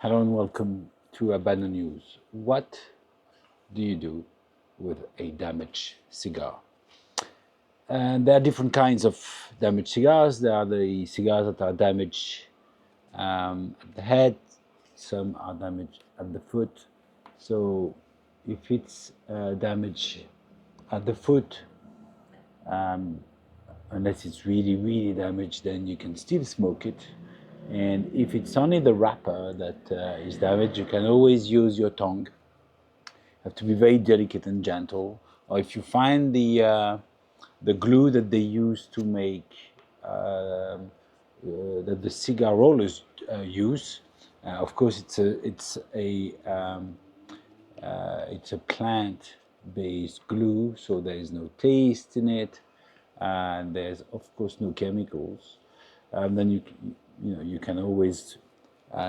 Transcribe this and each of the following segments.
Hello and welcome to Habano News. What do you do with a damaged cigar? And there are different kinds of damaged cigars. There are the cigars that are damaged at the head, some are damaged at the foot. So if it's damaged at the foot, unless it's really, really damaged, then you can still smoke it. And if it's only the wrapper that is damaged, you can always use your tongue. You have to be very delicate and gentle. Or if you find the glue that they use to make that the cigar rollers use, of course it's a plant-based glue, so there is no taste in it, and there's of course no chemicals. Then you can always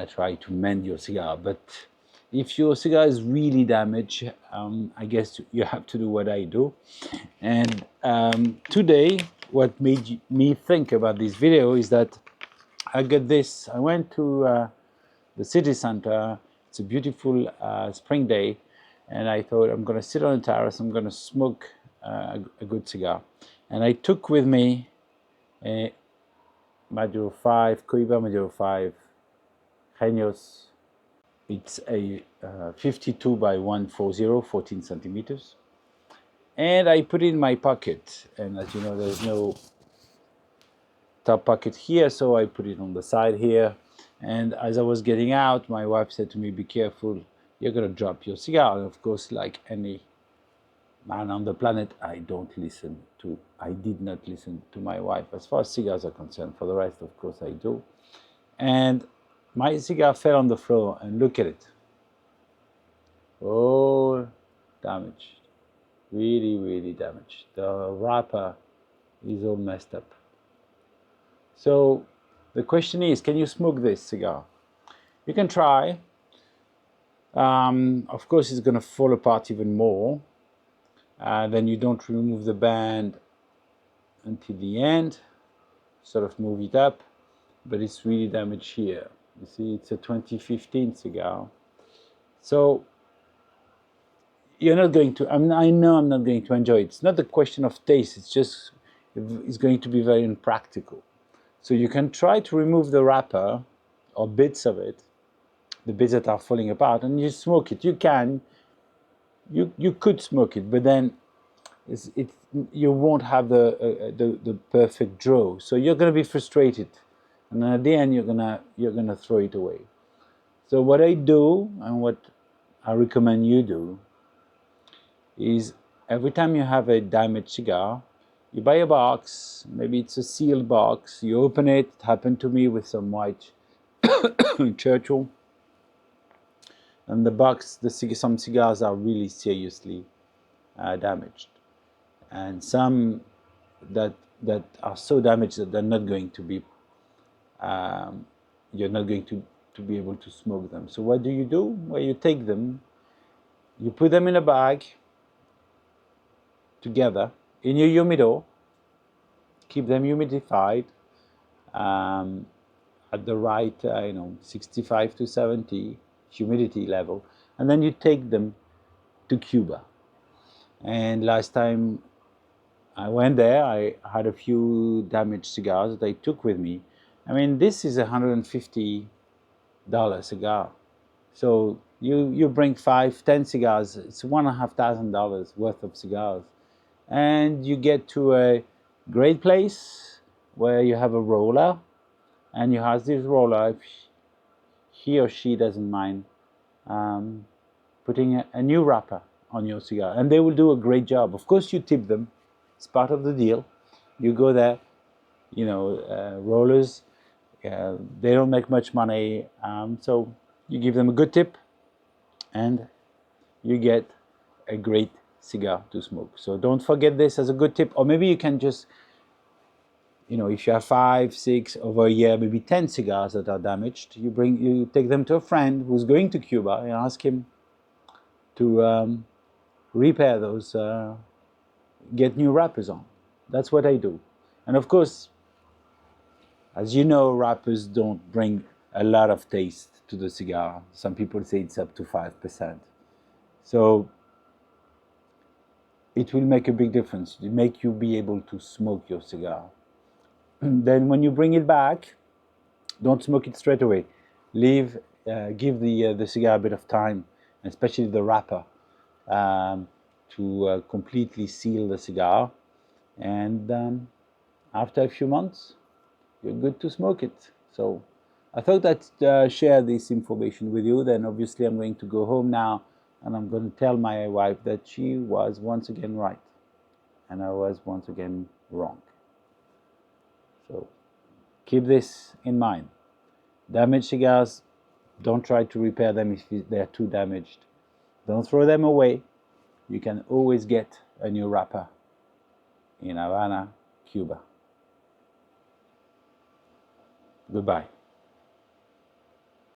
try to mend your cigar. But if your cigar is really damaged, I guess you have to do what I do. And today, what made me think about this video is that I got this. I went to the city center. It's a beautiful spring day, and I thought I'm going to sit on the terrace. I'm going to smoke a good cigar, and I took with me a Maduro 5, Cohiba Maduro 5 Genios. It's a 52 by 140, 14 centimeters. And I put it in my pocket. And as you know, there's no top pocket here, so I put it on the side here. And as I was getting out, my wife said to me, "Be careful, you're going to drop your cigar." And of course, like any man on the planet, I did not listen to my wife as far as cigars are concerned. For the rest, of course, I do. And my cigar fell on the floor, and look at it. All damaged. Really, really damaged. The wrapper is all messed up. So the question is, can you smoke this cigar? You can try. Of course, it's going to fall apart even more. Then you don't remove the band until the end. Sort of move it up, but it's really damaged here. You see, it's a 2015 cigar. So you're not going to, I know I'm not going to enjoy it. It's not a question of taste, it's going to be very impractical. So you can try to remove the wrapper or bits of it, the bits that are falling apart, and you smoke it. You could smoke it, but then you won't have the perfect draw. So you're going to be frustrated, and at the end you're gonna throw it away. So what I do, and what I recommend you do, is every time you have a damaged cigar, you buy a box. Maybe it's a sealed box. You open it. It happened to me with some white Churchill. And the box, some cigars are really seriously damaged, and some that are so damaged that they're not going to be, you're not going to be able to smoke them. So what do? Well, you take them, you put them in a bag together in your humidor, keep them humidified at the right 65 to 70 humidity level, and then you take them to Cuba. And last time I went there, I had a few damaged cigars that I took with me. I mean, this is $150 cigar. So you bring 5-10 cigars, it's $1,500 worth of cigars. And you get to a great place where you have a roller, and you have this roller, if he or she doesn't mind putting a new wrapper on your cigar, and they will do a great job. Of course, you tip them. It's part of the deal. You go there, rollers, they don't make much money, so you give them a good tip, and you get a great cigar to smoke. So don't forget this as a good tip. Or maybe you can just, if you have 5, 6 over a year, maybe 10 cigars that are damaged, you take them to a friend who's going to Cuba and ask him to repair those, get new wrappers on. That's what I do. And of course, as you know, wrappers don't bring a lot of taste to the cigar. Some people say it's up to 5%. So it will make a big difference. It make you be able to smoke your cigar. Then when you bring it back, don't smoke it straight away. Leave, give the cigar a bit of time, especially the wrapper, to completely seal the cigar. And after a few months, you're good to smoke it. So I thought I'd share this information with you. Then obviously I'm going to go home now, and I'm going to tell my wife that she was once again right, and I was once again wrong. So keep this in mind. Damaged cigars, don't try to repair them if they're too damaged. Don't throw them away. You can always get a new wrapper in Havana, Cuba. Goodbye.